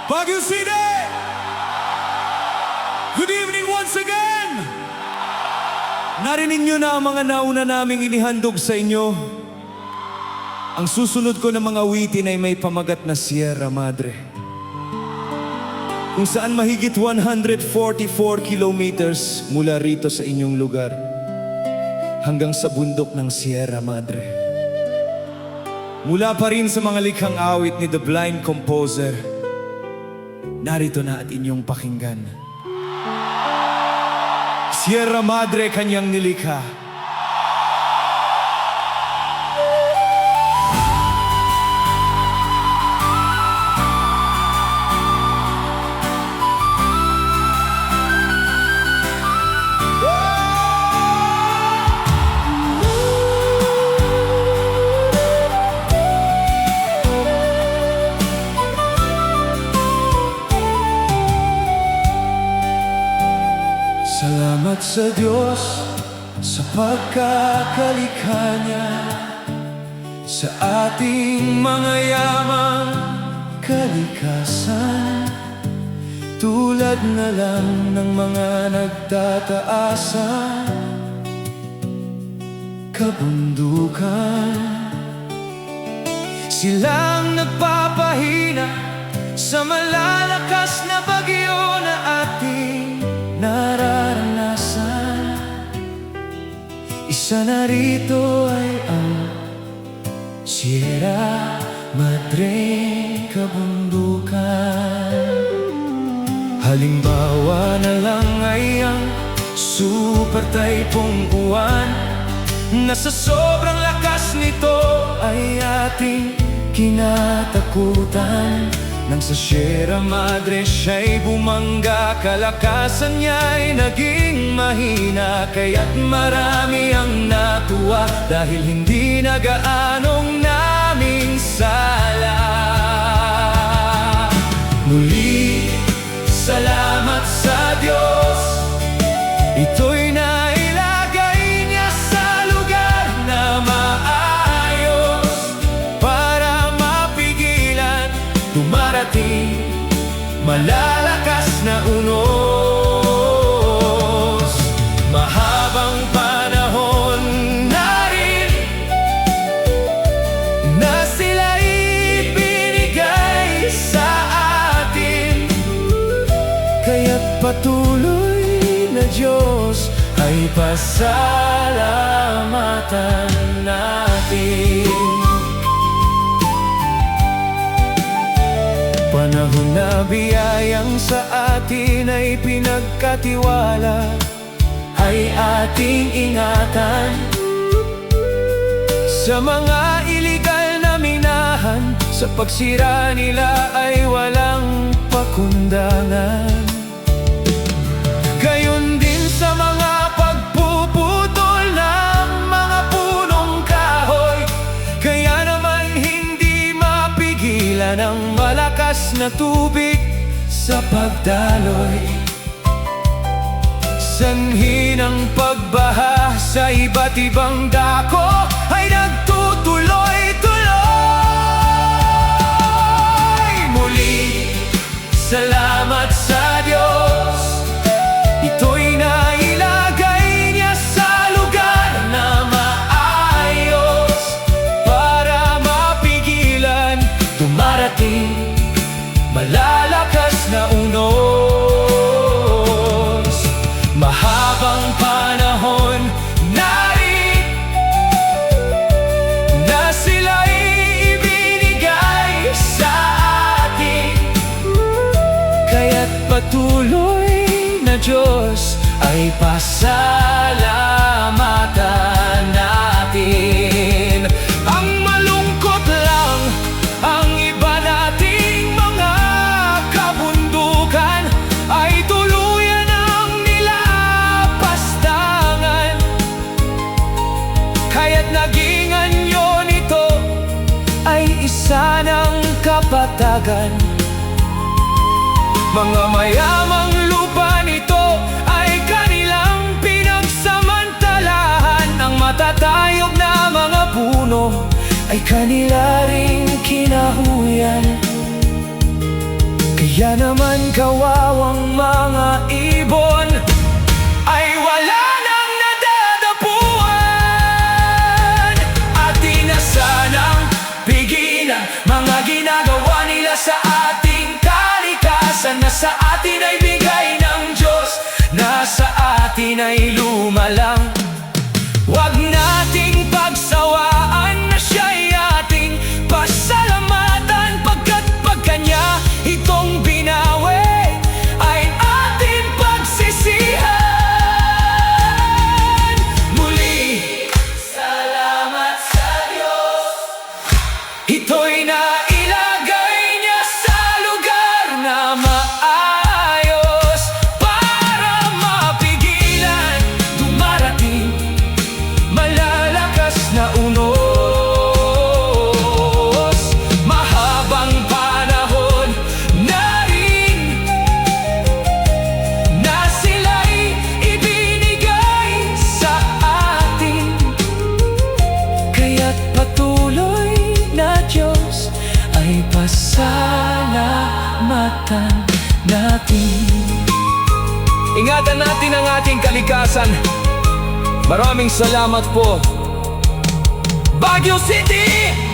Baguio City! Good evening once again! Narinig nyo na ang mga nauna naming inihandog sa inyo. Ang susunod ko ng mga awitin ay may pamagat na Sierra Madre, kung saan mahigit 144 kilometers mula rito sa inyong lugar hanggang sa bundok ng Sierra Madre. Mula pa rin sa mga likhang awit ni The Blind Composer, narito na at inyong pakinggan. Sierra Madre kanyang nilikha. Salamat sa Diyos sa pagkakalikha niya sa ating mga yamang kalikasan, tulad na lang ng mga nagtataasa kabundukan. Silang nagpapahina sa malalakas na bagyo na ating nararanasan. Isa na rito ay ang Sierra Madre kabundukan. Halimbawa na lang ay ang Super Typhoon Uwan, na sa sobrang lakas nito ay ating kinatakutan. Nang sa Sierra Madre siya'y bumangga, kalakasan niya'y naging mahina, kaya't marami ang natuwa dahil hindi na gaanong naming sala. Muli, salamat sa Diyos, ito'y nailagay niya sa lugar na maayos para mapigilan dumarating malalakas na unos. Mahabang panahon na rin na sila'y binigay sa atin, kaya't patuloy na Diyos ay pasalamatan natin. Panahon na biyayang sa atin ay pinagkatiwala, ay ating ingatan. Sa mga iligal na minahan, sa pagsira nila ay walang pakundangan. Gayon din sa mga pagpuputol ng mga punong kahoy, kaya naman hindi mapigilan ang malakas na tubig sa pagdaloy. Sanhi ng pagbaha sa iba't ibang dako ay nagtutuloy-tuloy. Muli, salamat sa Diyos, ito'y nailagay niya sa lugar na maayos para mapigilan dumarating malalakas na unos. Mahabang panahon na rin na sila'y ibinigay sa atin, kaya't patuloy na Diyos ay pasalamatan natin. Ang malungkot lang ang iba nating mga kabundukan ay tuluyan ang nilapastangan, kaya't naging anyo nito ay isa ng kapatagan. Mga mayamang lupa nito ay kanilang pinagsamantalahan. Ang matatayog na mga puno ay kanila ring kinahuyan. Kaya naman kawawang mga ibon ay wala nang nadadapuan. At di na sanang pigilan mga ginagawa nila sa ating kalikasan, na sa atin ay bigay ng Diyos, na sa atin ay lumalang. Huwag nating pagsawaan na siya'y ating pasalamatan, pagkat pagkanya itong binawi ay ating pagsisihan. Muli, salamat sa Diyos, ito'y nailagay niya sa lugar na maayos, para mapigilan dumarating malalakas na unos. Mahabang panahon na rin na sila'y ibinigay sa atin, kaya't patuloy na Diyos ay pasalamatan natin. Ingatan natin ang ating kalikasan. Maraming salamat po, Baguio City!